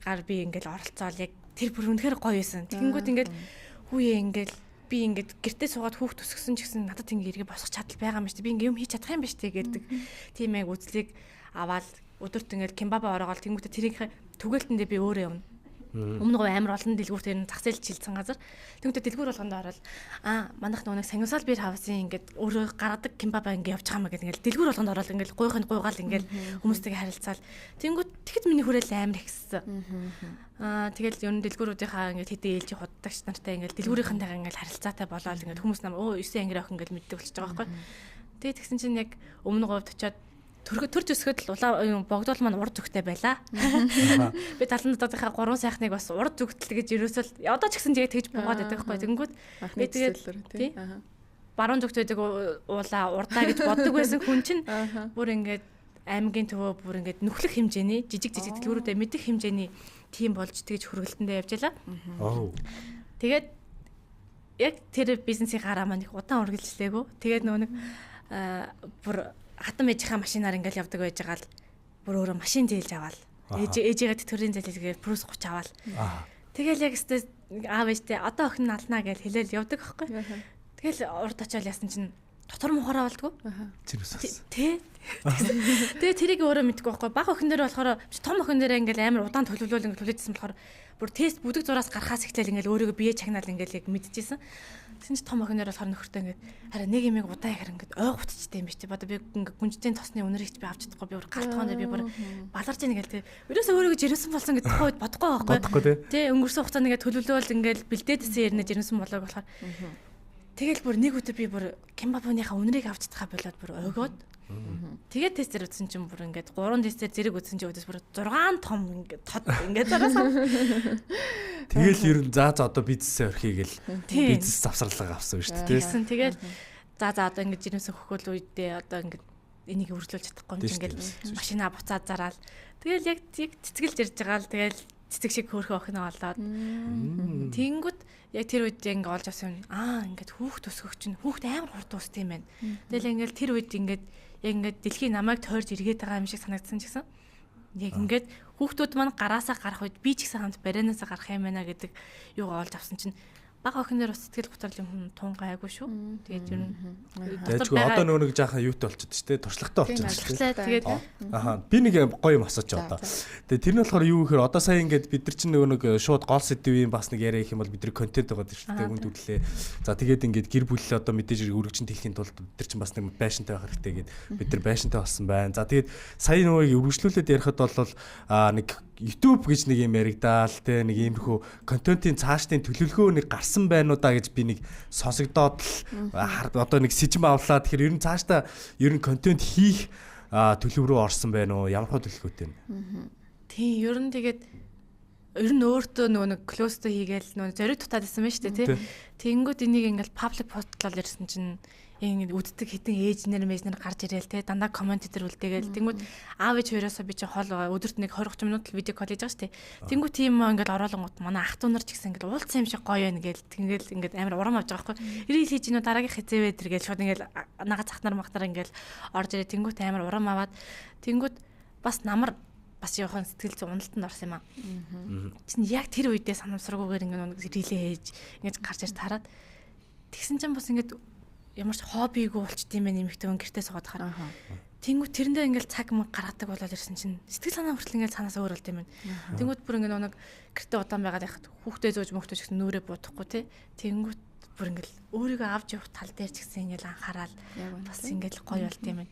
гар би ингээл оролцоол яг тэр бүр үнэхээр гоё байсан. Тэгэнгүүт ингээл хүүе ингээл би ингээд гэртээ суугаад хүүхд төсгсөн ч гэсэн надад ингээ эргээ босох чадал байгаа юм шүү дээ. Би ингээ юм хийж чадах юм ба штэ гэдэг. Тийм яг үзлийг аваад өдөрт ингээл кимбаба ороогол тэнгүүтээ тэрийг түгээлтэндээ би өөрөө явна. Өмнө гоо амар олон дэлгүүрт ер нь зах зээл чилсэн газар. Тэнгүүтээ дэлгүүр болгонд ороод манайх нөгөө Сангисал бир хавсын ингээд өөрөө гаргадаг кимбаба ингээ явж байгаа маа гэдэг ингээл дэлгүүр болгонд ороод ингээл гуйхын гуйгаал ингээл хүмүүстэйгээ харилцаал. Тэнгүүт тэгэхэд миний хүрээлэн амар ихссэн. Тэгэл ер нь дэлгүүрүүдийнхаа ингээд хэдэн ээлжи худдагч нартай ингээд дэлгүүрийнхэнтэйгээ ингээд харилцаатай болоод ингээд хүмүүс нам 9 ангир охин ингээд мэддэг болчихж байгаа байхгүй. Тэгээд тэгсэн чинь яг өмнө говьд очиод төр зөсгөд л богдол маань урд зүгтэй байла. Би талан дотоодынхаа 3 сайхныг бас урд зүгтэл гэж ерөөсөө одоо ч гэсэн тэгээд тэгж буугаад байдаг байхгүй. Тэнгүүд би тэгээд баруун зүгт байдаг уулаа урдаа гэж боддог байсан хүн чинь бүр ингээд аймгийн төвөө бүр ингээд нүхлэх хэмжээний жижиг дэлгүүрүүдэд мэдэх хэмжээний тим болж тэгж хөргөлтөндөө явж байлаа. Тэгээд яг тэр бизнесийн гараа маань их удаан үргэлжлээгүү. Тэгээд нөгөө нэг бүр хатан ээжийнхаа машинаар ингээл явдаг байж байгаа л бүр өөрөө машин зээлж аваад ээжигээ төрийн зээлгээд плюс 30 аваад тэгэл яг өстэй аав ээжтэй одоо охин налнаа гэж хэлээл явдаг байхгүй. Тэгэл урд очиод яасан чинь дотор мухараа болдгоо. Тэ. Тэгээ тэрийг өөрөө мэдгүй байхгүй. Бага охин дээр болохоор том охин дээр ингээл амар удаан төлөвлөл ингээл төлөөжсэн болохоор бүр тест бүдэг зураас гарахаас ихтэл ингээл өөрийгөө бие чагнаал ингээл яг мэдчихсэн. Тэгсэн чи том охин дээр болохоор нөхөртөө ингээд хараа нэг юмыг удаан яхаар ингээд ойгоцчтэй юм биш тий. Бада би ингээд гүнжтийн тосны үнэрийгч би авч чадахгүй би бүр гартгоонд би бүр баларж ийн гээл тий. Ерөөсөө өөрийгөө жирэмсэн болсон гэдэг тухайд бодохгүй байхгүй. Тий өнгөрсөн хугацаанд ингээд төлөвлөвөл ингээд бэлдээдсэн ярина жирэмсэн болоог болохоор тэгэл бүр нэг өдөр би бүр кимбабныхаа үнэрийг авч чадхаа болоод бүр ойгоод тэгээд тестээр үзсэн чинь бүр ингээд 3 тестээр зэрэг үзсэн чинь өдөөс бүр 6 том ингээд тод ингээд зараасан. Тэгэл ер нь за одоо бизнесээ орхиё гэл бизнес завсарлага авсан шүү дээ. Тэгсэн тэгэл за одоо ингээд жирэмсэн хөхөл үедээ одоо ингээд энийг өргөлүүлж чадахгүй юм ингээд машинаа буцаад зараал. Тэгэл яг цэцгэлж ирж байгаа л тэгэл цэцэг шиг хөөрхөн охиноо олоод. Тэнгүүд яг тэр үед ингээд олж авсан юм. Ингээд хүүхд төсгөх чинь хүүхд амар хурд дууст юм байна. Тэгэл ингээд тэр үед ингээд яг ингээд дэлхийн намайг тойрж эргээд байгаа юм шиг санагдсан ч гэсэн яг ингээд хүүхдүүд маань гараасаа гарах үед би ч гэсэн хамт баринаасаа гарах юм байна гэдэг юу олж авсан чинь бага охиноор бас сэтгэл готрол юм тун гайгүй шүү. Тэгээд ер нь тэгвэл одоо нөгөө нэг жаахан юутай болчиход шүү дээ. Туршлагатай болчиход шүү дээ. Тэгээд би нэг гоё юм асууж одоо. Тэгээд тэр нь болохоор юу гэхээр одоо сая ингээд бид нар чинь нөгөө нэг шууд гол сэдвийн бас нэг яриа их юм бол бид нар контент байгаа шүү дээ. Үнд үрлээ. За тэгээд ингээд гэр бүл одоо мэдээж өргөжин тэлхийн тулд бид нар чинь бас нэг байшинтай байх хэрэгтэй гээд бид нар байшинтай болсон байна. За тэгээд сая нөгөө өргөжлүүлээд ярихад бол нэг YouTube гэж нэг юм яригдаал те нэг иймэрхүү контентын цаашдын төлөвлөгөө нэг гарсан байна уу да гэж би нэг сонсогдоод л одоо нэг сэжим авлаа. Тэгэхээр ер нь цаашдаа ер нь контент хийх төлөв рүү орсон байна уу? Ямар хөө төлөвлөгөөтэй вэ? Тийм ер нь тэгээд ер нь өөртөө нэг клоустэй хийгээл зориг дутаад байсан байна шүү дээ тий. Тэнгүүд энийг ингээл паблик постлол ирсэн чинь ингэ үддэг хитэн ээжнэр мэжнэр гарч ирээл тий. Дандаа комент дээр үлдээгээл. Тэнгүүд аав ээж хоёроосоо би чинь хол өдөрт нэг 20-30 минут л видео кол хийж байгаа шүү дээ. Тэнгүүд тийм ингээл ороолонгууд манай ах トゥ нар ч гэсэн ингээл уулцсан юм шиг гоё байна гээл. Тэнгээл ингээд амар урам авч байгаа байхгүй. Ирэл хийж инүү дараагийн хэзээ вэдэр гээл шууд ингээл нага цахнар махтар ингээл орж ирээ. Тэнгүүд амар урам аваад тэнгүүд бас намар бас явахын сэтгэл зүйн уналтанд орсон юм аа. Чин яг тэр үедээ санамсаргүйгээр ингээд рилээ хийж ингээд гарч ирж тараад тэгсэн чинь бас ингээд ямар ч хоббигүй болчт юм байна нэмэгтэй гэртээ суугаад хараа. Тэнгүүд тэрэндээ ингээд цаг мэг гаргадаг болоод ирсэн чинь сэтгэл санаа хүртэл ингээд цаанаас өөр болд юм байна. Тэнгүүд бүр ингээд нэг гэртээ удаан байгаад яхад хүүхдээ зөөж мөхтөж гэсэн нүрээ бодохгүй те. Тэнгүүд бүр ингээд өөрийгөө авч явах тал дээр ч гэсэн ингээд анхаарал бас ингээд гоё болд юм байна.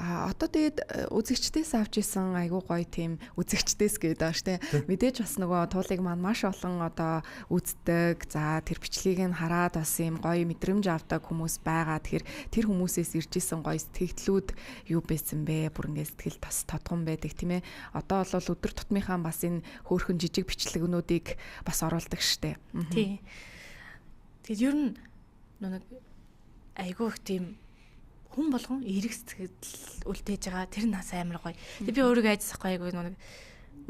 Одоо тэгээд үзэгчдээс авч исэн айгуу гоё тийм үзэгчдээс гэдэг байгаа штэ. Мэдээж бас нөгөө туулыг маань маш олон одоо үздэг. За тэр бичлэгийг нь хараад бас юм гоё мэдрэмж авдаг хүмүүс байгаа. Тэгэхээр тэр хүмүүсээс ирж исэн гоё сэтгэлдлүүд юу байсан бэ? Бүр ингэ сэтгэл бас тодгон байдаг тийм ээ. Одоо бол өдөр тутмынхаа бас энэ хөөрхөн жижиг бичлэгнүүдийг бас оруулдаг штэ. Тий. Тэгээд ер нь нэг айгуу их тийм хүн болгон эрэг сэтгэл үлдээж байгаа тэр нас амар гоё. Тэг би өөрийгөө айдсахгүй айгүй нэг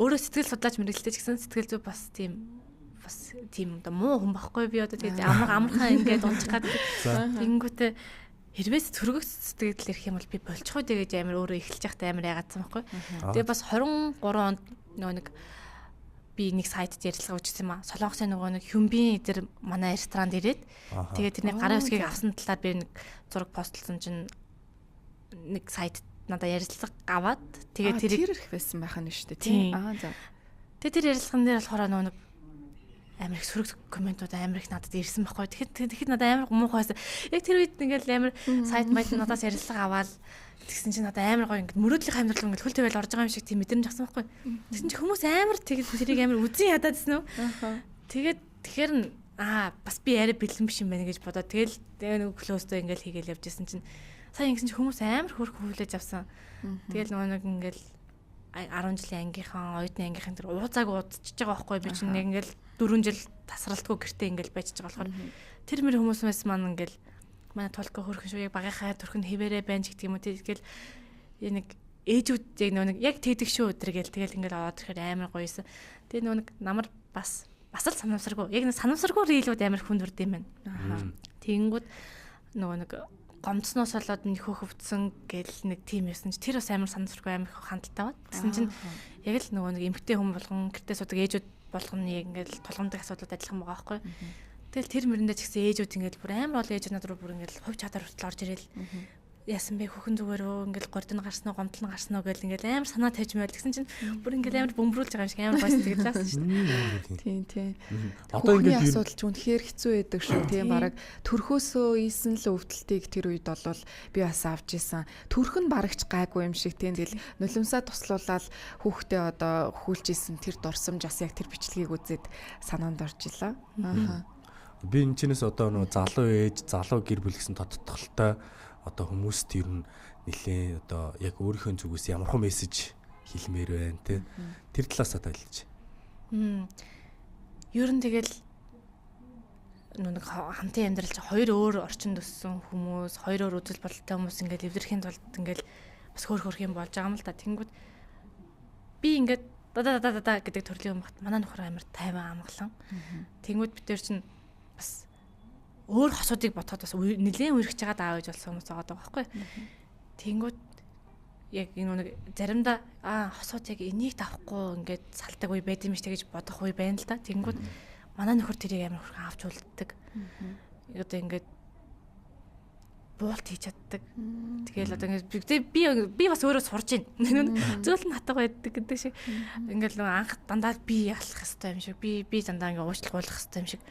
өөрөө сэтгэл судлаач мэрэгчлээ ч гэсэн сэтгэл зүй бас тийм одоо муу хүн байхгүй би одоо тэгээд амархан ингээд унчих гад тэнгүүтээ хэрвээ сөргөх сэтгэл ирэх юм бол би болчихоо тэгээд амар өөрөө эхэлж явахтай амар ягаадсан байхгүй. Тэгээд бас 23 онд нэг би нэг сайтд ярилцлага үүсгэсэн юм аа. Солонгосын нөгөө нэг Хюмбин эдэр манай ресторанд ирээд тэгээд тэрний гарын үсгийг авсан талаар би нэг зураг постлсон чинь нэг сайт надад ярилцлага аваад тэгээд тэр их байсан байх нь шүү дээ тийм. За. Тэгээд тэр ярилцлаган дээр болохоор нөгөө нэг амар их сөрөг комментууд амар их надад ирсэн байхгүй. Тэгэхэд надад амар муухайсан. Яг тэр үед ингээл амар сайт майт надаас ярилцлага аваад тэгсэн чинь надад амар гоё ингээд мөрөөдлийн амьдрал ингээд хөл төвэл орж байгаа юм шиг тийм мэдрэмж авсан байхгүй. Тэгсэн чинь хүмүүс амар тэгээд тэрийг амар үзэн ядаадсэн үү. Тэгээд тэгэхээр бас би арай бэлэн биш юм байна гэж бодоод тэгэл нэг клоустой ингээд хийгээл явжсэн чинь сая ингэсэн чинь хүмүүс амар хөөрхөн хүлээж авсан. Тэгэл нөгөө нэг ингээд 10 жилийн ангийнхан, оюутны ангийнхан тэр ууцааг удчихж байгаа байхгүй би чинь нэг ингээд 4 жил тасралтгүй гэртээ ингээд байж байгаа болохоор тэр мөр хүмүүсээс маань ингээд манай толгой хөрхөн шүү яг багийнхаа төрхөнд хэвээрээ байна ч гэдэг юм уу тэгэл нэг ээжүүд яг нэг яг тэгдэг шүү өдр гээл тэгэл ингээд аваад ирэхээр амар гоёсэн. Тэгээ нэг намар бас л санамсаргүй яг нэг санамсаргүй рилүүд амар хүн дүрд юм байна. Тэнгүүд нөгөө нэг гомцноос болоод нөхөх өвдсөн гэл нэг тим ясан чи тэр бас амар санамсаргүй амар хандлтаа бат. Тэгсэн чинь яг л нөгөө нэг эмгтэй хүн болгон гэртээ судаг ээжүүд болгоно яг ингээд тулгамдах асуудлууд адилхан байгаа байхгүй. Тэгэл тэр мэрэндээ ч гэсэн ээжүүд ингээд бүр амар бол ээж над руу бүр ингээд хувь чадар хүртэл орж ирээл яасан бэ хөхөн зүгээрөө ингээд гордон гарсан уу гомдол нь гарсан уу гэл ингээд амар санаа тавьж байл гэсэн чинь бүр ингээд амар бөмбөрүүлж байгаа юм шиг амар гоё сэтгэл заасан шүү дээ. Тийм. Одоо ингээд асуудал ч үнэхээр хэцүү байдаг шүү. Тийм бараг төрхөөсөө ийсэн л өвдөлтийг тэр үед бол би бас авч исэн. Төрх нь барагч гайгүй юм шиг тийм тэгэл нулимсаа туслуулаад хүүхдээ одоо хүүлж исэн тэр дурсамж бас яг тэр бичлэгийг үзээд санаанд орж илаа. Би энэ чинээс одоо нөгөө залуу ээж, залуу гэр бүл гэсэн тодтолтой одоо хүмүүст ер нь нэлээ одоо яг өөрийнхөө зүгээс ямархан мессеж хэлмээр байна те. Тэр талаас та хэлж. Ер нь тэгэл нэг хамтын амьдрал чи хоёр өөр орчинд өссөн хүмүүс, хоёр өөр үзэл бодолтой хүмүүс ингээд эвдэрхийн тулд ингээд бас хөөх юм болж байгаа юм л да. Тэнгүүд би ингээд да гэдэг төрлийн юм бат манай нөхөр амар тайван амгалан. Тэнгүүд бид төр чинь бас өөр хосуудыг бодоход бас нэлээд үргэж байгаа аав ээж болсон хүмүүс байгаа байхгүй. Тэнгүүд яг энэ нэг заримдаа хосууд яг энийг давахгүй ингээд салтаг үе байд юм шиг гэж бодох үе байна л да. Тэнгүүд манай нөхөр тэрийг амар хөрхөн авч үлддэг. Одоо ингээд буулт хийж чаддаг. Тэгэл одоо ингээд би бас өөрөө сурж байна. Зөвл нь хатаг байдаг гэдэг шиг. Ингээд анх дандаа би ялах хэвээр юм шиг. Би дандаа ингээд уучлах хэвээр юм шиг.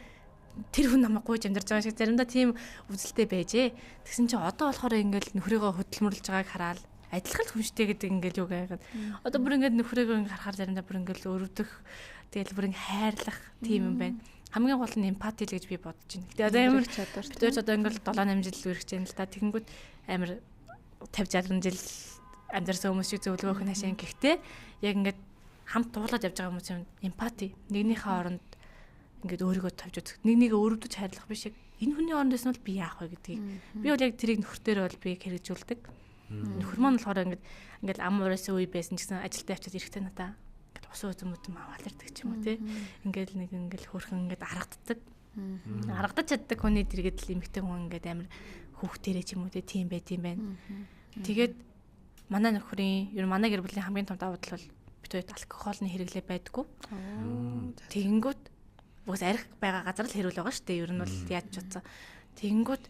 Тэр хүн намайг гуйж амьдарч байгаа шиг заримдаа тийм үзэлтэй байжээ. Тэгсэн чинь одоо болохоор ингээд нөхрийгөө хөдөлмөрлөж байгааг хараад адилхан л хүнштэй гэдэг ингээд юу гайхаад. Одоо бүр ингээд нөхрийгөө ингээд харахаар заримдаа бүр ингээд өрөвдөх тэгэл бүр ингээд хайрлах тийм юм байна. Хамгийн гол нь эмпати л гэж би бодож байна. Тэгээ одоо амар чадвар. Бид одоо ингээд 7-8 жил үргэж байна л да. Тэгэнгүүт амар 50-60 жил амьдарсан хүмүүс шиг зөвлөгөөх нь хашаа. Гэхдээ яг ингээд хамт дуулаад явж байгаа хүмүүс юм эмпати. Нэгнийхээ оронд ингээд өөрийгөө тавьж үзэх. Нэгнийг өрөвдөж хайрлах биш яг энэ хүний оронд байсан бол би яах вэ гэдгийг. Би бол яг тэрийг нөхөртөөр бол би хэрэгжүүлдэг. Нөхөр маань болохоор ингээд ам уурсан үе байсан ч гэсэн ажилдаа явчихад ирэхтэй надаа ингээд ус үзмүүд аваад ирдэг ч юм уу тий. Ингээд нэг ингээд хөрхөн ингээд аргаддаг. Аргадаж чаддаг хүний дэргэд л эмэгтэй хүн ингээд амар хүүхдэрээ ч юм уу тийм байт юм байна. Тэгээд манай нөхрийн ер нь манай гэр бүлийн хамгийн том давуу тал бол бид хоёр алкогольны хэрэглээ байдаггүй. Тэгэнгүүт уус арх байгаа газар л хэрүүл байгаа шүү дээ. Ер нь бол яаж ч утсан. Тэгэнгүүт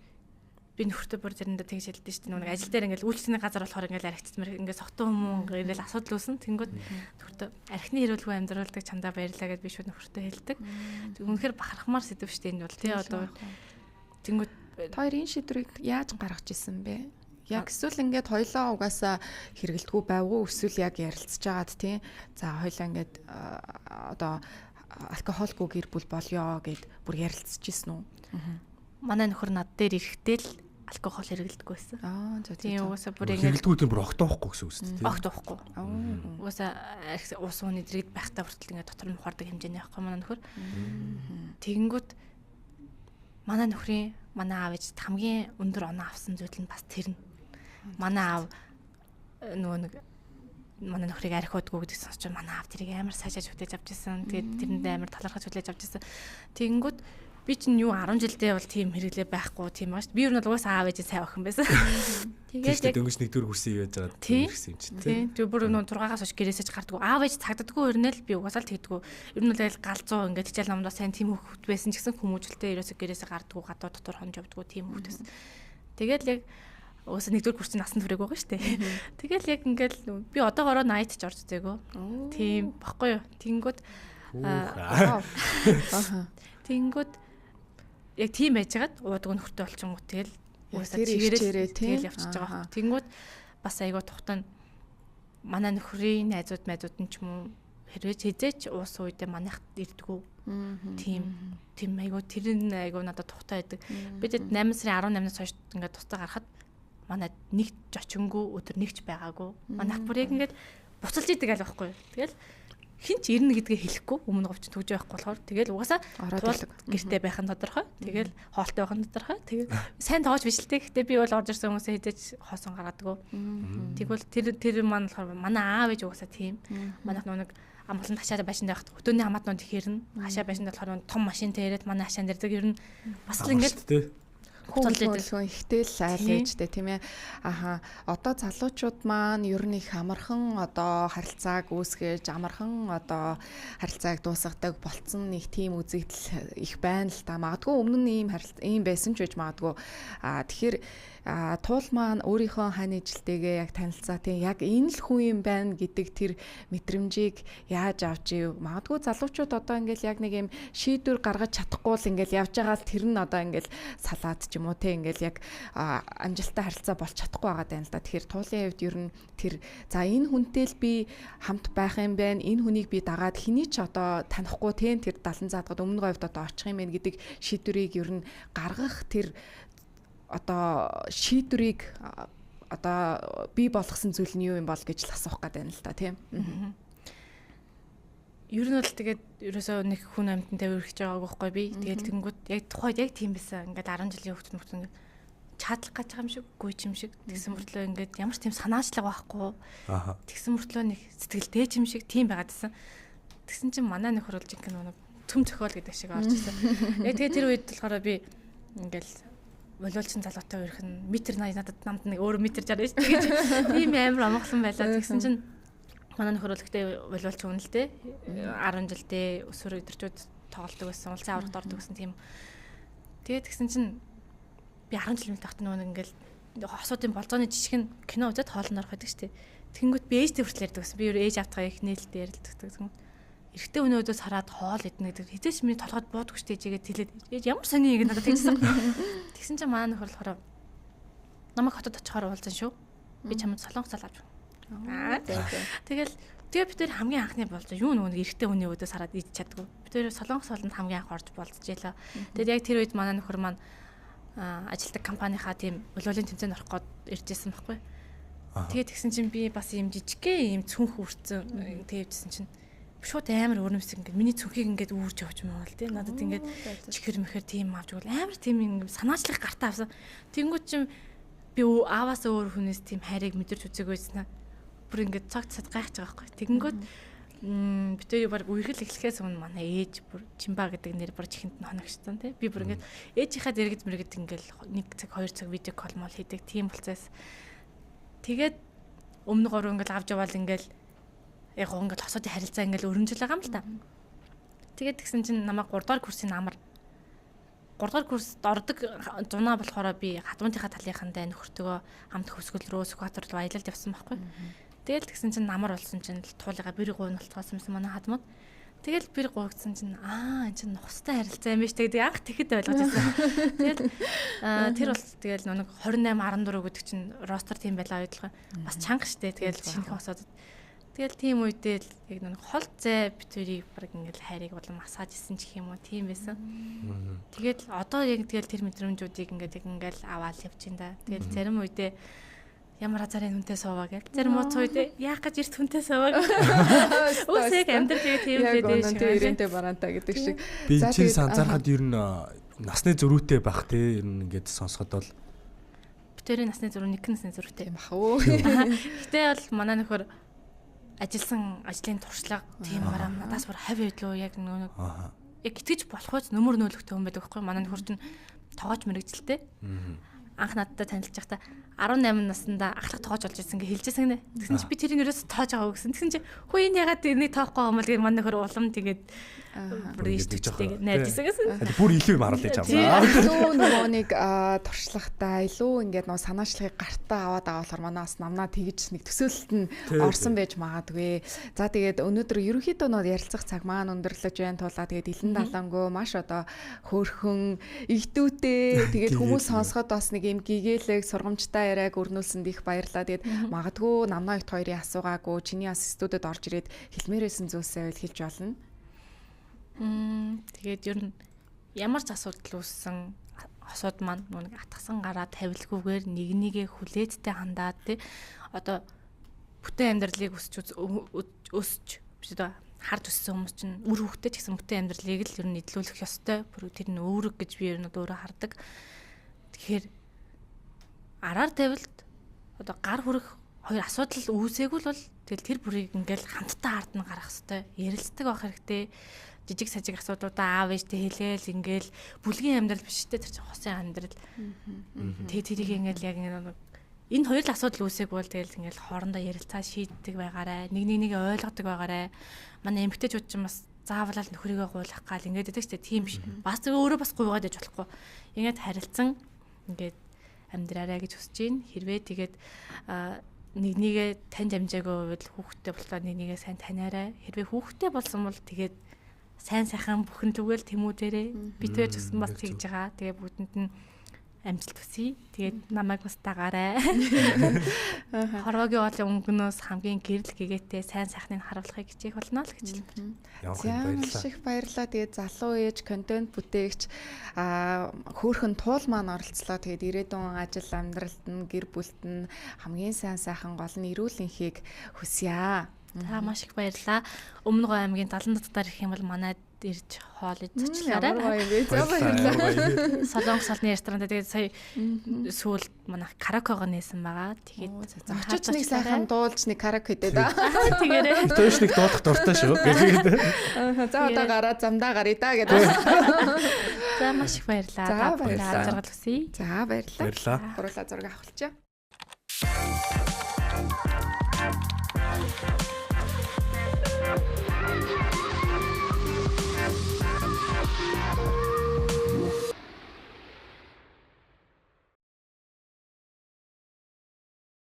би нөхөртөө бүр заримдаа тэгж хэлдэг шүү дээ. Нэг ажил дээр ингээл үйлчлэлийн газар болохоор ингээл архицмэр ингээд согтун хүмүүс ингээл асуудал үүсэн. Тэгэнгүүт нөхөртөө архины хэрүүлгүй амьдруулдаг чандаа баярлаа гэд би шууд нөхөртөө хэлдэг. Үнэхээр бахархмаар сэдв шүү дээ энэ бол тий одоо. Тэгэнгүүт хоёр энэ шийдвэрийг яаж гаргаж исэн бэ? Яг эсвэл ингээд хоёлоо угаасаа хэрэгэлдэггүй байвуу эсвэл яг ярилцж байгаад тий. За хоёлоо ингээд одоо алкогольгүй гэр бүл болёо гэд бүр ярилцж исэн үү? Манай нөхөр над дээр ирэхдээ л алкогол хэрэгэлдэг байсан. За тийм угаасаа бүр ингээд хэрэгэлдэггүй тийм бүр огтоохгүй гэсэн үг шүү дээ. Огтоохгүй. Угаасаа ус ууны дэргэд байхдаа хүртэл ингээд дотор нь ухаардаг хэмжээний байхгүй манай нөхөр. Тэгэнгүүт манай нөхрийн манай аав ээж хамгийн өндөр оноо авсан зүйл нь бас тэр нь. Манай аав нөгөө нэг манай нөхрийг архиудгүй гэдэг сонсч манай аав тэрийг амар сайжааж хүлээж авч ирсэн. Тэгээд тэрэнд амар талархаж хүлээж авч ирсэн. Тэгэнгүүт би чинь юу 10 жилдээ бол тийм хэрэглээ байхгүй тийм ба шүү. Би ер нь угаасаа аав ээж сайн охин байсан. Тэгээд яг дөнгөж нэгдүгээр хүрсэн юу яаж байгаа гэсэн юм чинь тийм. Тэр бүр нөгөө 6-аас хойш гэрээсэж гардггүй. Аав ээж цагддаггүй өрнөл би угаасаа л тэгдэггүй. Ер нь л галзуу ингээд хичээл номдоо сайн тийм хөвгт байсан ч гэсэн хүмүүжлэлтэй ерөөсө гэрээсээ гардггүй гадаа дотор хонж явдггүй тийм хөвгт байсан. Тэгээд л яг угаасаа нэгдүгээр курсын насан туршиг байгаа шүү дээ. Тэгэл яг ингээл би одоогороо 80 ч орж зээгөө. Тийм баггүй юу. Тэнгүүд Тэнгүүд яг тийм байжгаад уудаг нөхөртэй болчихгоо тэгэл угаасаа чигээрээ тэгэл явчихж байгаа. Тэнгүүд бас айгаа тухтана манай нөхрийн найзууд нь ч юм уу хэрвээ хизээч уус үедээ манайхд ирдгүү. Тийм айгаа тэр нь айгаа надад тухтай байдаг. Бид 8 сарын 18-наас хойш ингээд тустай гарахад манайд нэг ч очингүй өдөр нэгч байгаагүй. Манайх бүр яг ингээд буцалж идэг айл байхгүй. Тэгэл хин ч ирнэ гэдгээ хэлэхгүй өмнө говч төгж байхгүй болохоор тэгэл угаасаа гэртээ байх нь тодорхой. Тэгэл хоолтой байх нь тодорхой. Тэгэл сайн тоож биш л те. Гэхдээ би бол орж ирсэн хүмүүсээ хизээч хоосон гаргадаг. Тэгвэл тэр маань болохоор манай аав ээж угаасаа тийм. Манайх нэг амгалан хашаа байшинд байхад өдөөний хамаатнууд ихэрнэ. Хашаа байшинд болохоор том машинтай ирээд манай хашаанд ирдэг. Ер нь бас л ингээд Хөлгөн ихтэл айл ээжтэй тийм ээ. Одоо залуучууд маань ер нь их амархан одоо харилцааг үүсгэж амархан одоо харилцааг дуусгадаг болцсон нэг тийм үзэгдэл их байна л да. Магадгүй өмнө нь ийм байсан ч гэж магадгүй. Тэгэхээр туул маань өөрийнхөө хань ижилтэйгээ яг танилцаа тийм яг энэ л хүн юм байна гэдэг тэр мэдрэмжийг яаж авч ив. Магадгүй залуучууд одоо ингээл яг нэг юм шийдвэр гаргаж чадахгүй л ингээл явж байгаа л тэр нь одоо ингээл салаад ч юм уу те ингээл яг амжилттай харилцаа болж чадахгүй байгаа даа л да. Тэгэхээр туулын хувьд ер нь тэр за энэ хүнтэй л би хамт байх юм байна. Энэ хүнийг би дагаад хэний ч одоо танихгүй те тэр 70 заадгад өмнө говьд одоо очих юм байна гэдэг шийдвэрийг ер нь гаргах тэр одоо шийдвэрийг одоо бий болгосон зүйл нь юу юм бол гэж л асуух гэдэг юм л да тийм. Ер нь бол тэгээд ерөөсөө нэг хүн амьтантай өргөж байгааг байхгүй би. Тэгээд тэнгууд яг тухайд яг тийм байсан. Ингээд 10 жилийн хүүхэд ингээд чадлах гэж байгаа юм шиг, үгүй юм шиг. Тэгсэн мөртлөө ингээд ямар ч тийм санаачлага байхгүй. Тэгсэн мөртлөө нэг сэтгэлтэй юм шиг тийм байгаад байсан. Тэгсэн чинь манай нөхөр бол жинхэнэ нэг төм цохиол гэдэг шиг орж ирсэн. Яг тэгээд тэр үед болохоор би ингээд волиулчин залуутай өрх нь метр 80 надад намд нэг өөр метр 60 гэж тийм амар амгалан байлаа. Тэгсэн чинь манай нөхөр бол гэхдээ волиулч хүн л дээ 10 жилдээ өсвөр өдөрчүүд тоглолдог байсан. Улсын аврагт ордог гэсэн тийм. Тэгээд тэгсэн чинь би 10 жил мэтахт нэг ингээл хосуудын болзооны жижиг кино үзээд хоолноор ходдог штеп. Тэнгүүт би ээжтэй хүртэл ярьдаг байсан. Би өөр ээж автгаа их нээлттэй ярилдаг. Эрэгтэй өнөөдөөс хараад хоол идэнэ гэдэг. Хизээч миний толгойд буудагч тэйжгээд хэлээд ямар сони ингэ надад тэгсэн. Тэгсэн чинь манай нөхөр болохоор намайг хотод очихоор уулзсан шүү. Би чамд солонгос цал авч. Тэгэл бид тэр хамгийн анхны болзоо юу нөгөө эрэгтэй хүний өдөөс хараад идэж чаддгүй. Бид тэр солонгос болонд хамгийн анх орж болцжээ л. Тэгэд яг тэр үед манай нөхөр маань ажилтдаг компанийнхаа тийм волиулын тэмцээнд орох гээд иржсэн байхгүй. Тэгээд тэгсэн чинь би бас юм жижигхэн юм цүнх үрцэн тэвчсэн чинь шууд амар өрнөмс ингээд миний цүнхийг ингээд үүрж явж байгаа л тийм надад ингээд чихэр мэхэр тийм авч өгвөл амар тийм ингээд санаачлах гартаа авсан. Тэнгүүд чим би ааваас өөр хүнээс тийм хайрыг мэдэрч үзээгүй байсан. Бүр ингээд цогцсод гайхаж байгаа байхгүй. Тэгэнгүүт битүүрийг баг үерхэл эхлэхээс өмнө манай ээж бүр Чимба гэдэг нэр бүр чихэнд нь хоногчсон тий. Би бүр ингээд ээжийнхаа дэргэд мэргэд ингээд 1 цаг 2 цаг видео кол мол хийдэг тийм болцоос. Тэгээд өмнө гурав ингээд авч яваал ингээд яг ингээд хосоодын харилцаа ингээд өрнөжл байгаа юм л та. Тэгээд тэгсэн чинь намайг 3 дугаар курсын амар 3 дугаар курст ордог зунаа болохоор би хадмынхаа талынхандаа нөхөртөгөө хамт хөсгөл рүү Сүхбаатар руу аялалд явсан байхгүй. Тэгэл тэгсэн чинь намар болсон чинь туулыгаа бэр гуйналтгоосон юмсан манай хадмууд. Тэгэл бэр гуйгдсан чинь энэ чинь нухастай харилцаа юм биш тэгээд анх тэгэхэд ойлгож байсан. Тэгэл тэр бол тэгэл нэг 28 14 гэдэг чинь ростер тийм байлаа ойлгох. Бас чанга штэ тэгэл шинхэн босоод. Тэгэл тийм үедээ л яг нэг хол зай битүүрийг баг ингээл хайрыг болон масаж исэн ч юм уу тийм байсан. Тэгээд одоо яг тэгэл тэр мэдрэмжүүдийг ингээд ингээл аваад явж ин да. Тэгэл зарим үедээ ямар азарын хүнтэй суваа гэл. Зарим мууц үедээ яах гэж эрт хүнтэй суваа гэл. Үсэг амьдрал тэгээд тийм үедээ шиг ирэнтэй бараантаа гэдэг шиг. Би чинь анзаархад ер нь насны зөрүүтэй байх те ер нь ингээд сонсоход бол битүүрийн насны зөрүү нэг насны зөрүүтэй юм бах уу. Гэтэ бол манай нөхөр ажилласан ажлын туршлага тийм бараа надаас бүр хавь идлөө яг нэг яг итгэж болохоос нөмөр нөөлөгтэй хүн байдаг байхгүй манай нөхөр чинь тоогооч мэрэгжилтэй. Анх надтай танилцж байхдаа 18 наснда ахлах тоогооч болж ирсэн гэж хэлжсэн гинэ. Тэгсэн чи би тэрийг өрөөс тоож аваа гэсэн. Тэгсэн чи хөө энэ ягаад энийг тоохгүй юм бол гэх манай нөхөр улам тэгээд бүр ийчтэй найдсан гэсэн. Бүр илүү юм харуулж аваа. Илүү нөгөө нэг туршлагатай илүү ингээд нөгөө санаачлагыг гартаа аваад байгаа болохоор манаас намнаа тэгж нэг төсөөлөлт нь орсон байж магадгүй. За тэгээд өнөөдөр ерөнхийдөө нөгөө ярилцах цаг маань өндөрлөж байна тулаа тэгээд Илэн Далангөө маш одоо хөөрхөн игдүүтэй тэгээд хүмүүс сонсоход бас нэг юм гэгээлэг сургамжтай яриаг өрнүүлсэнд их баярлалаа. Тэгээд магадгүй намнаа ихт хоёрын асуугаагүй чиний бас студид орж ирээд хэлмээрсэн зүйлсээ хэлж болно. Тэгээд ер нь ямар ч асуудал үүссэн хосууд маань нэг атгсан гараа тавилгүйгээр нэгээ хүлээдтэй хандаад тий одоо бүтэн амьдралыг өсч биш одоо харж өссөн хүмүүс чинь үр хөвгтэй ч гэсэн бүтэн амьдралыг л ер нь эдлүүлэх ёстой. Бүр тэр нь өөрөг гэж би ер нь өөрөө хардаг. Тэгэхээр араар тавилт одоо гар хүрэх хоёр асуудал үүсээгүй л бол тэгэл тэр бүрийг ингээл хамтдаа ард нь гаргах хэрэгтэй. Ярилцдаг байх хэрэгтэй. Жижиг сажиг асуудлуудаа аав ээжтэй хэлээл ингээл бүлгийн амьдрал биш те тэр чинь хосын амьдрал. Тэгээ тэрийг ингээл яг энэ хоёр л асуудал үүсээг бол тэгэл ингээл хоорондоо ярилцаа шийддэг байгаарай. Нэг ойлгодог байгаарай. Манай эмэгтэйчүүд ч бас заавал нөхрийгөө гуйлах гал ингээд байдаг ч тийм биш. Бас өөрөө бас гуйгаад яж болохгүй. Ингээд харилцсан ингээд амьдраарай гэж хүсэж байна. Хэрвээ тэгээд нэгнийгээ тань амжаагүй бол хүүхдтэй болтоо нэгнийгээ сайн таниарай. Хэрвээ хүүхдтэй болсон бол тэгээд сайн сайхан бүхэн зүгэл тэмүүдэрээ битвэж гэсэн бас тэгж байгаа. Тэгээ бүгдэнд нь амжилт хүсье. Тэгээд намайг бас дагаарай. Хорвогийн хоолын өнгөнөөс хамгийн гэрэл гэгээтэй сайн сайхныг харуулахыг хичээх болно л гэж хэлсэн. Баярлалаа. Их баярлалаа. Тэгээд залуу ээж контент бүтээгч хөөхөн туул маань оролцлоо. Тэгээд ирээдүйн ажил амьдралд нь гэр бүлд нь хамгийн сайн сайхан гол нь эрүүл энхийг хүсье. За маш их баярлалаа. Өмнөгөө аймгийн 70 татар ирэх юм бол манайд ирж хоол идэж очлаарай. Баярлалаа. Солонгос солны ресторанд тэгээд сая сүүлд манайх караокего нээсэн байгаа. Тэгээд очиж нэг сайхан дуулж нэг караоке дээр да. Тэгээрээ. Төөш нэг дуудах дуртай шүү. За одоо гараа замдаа гаръя да гэдэг. За маш их баярлалаа. Баярлалаа. Жаргал хүсье. За баярлалаа. Баярлалаа. Гурлаа зураг авахулчаа.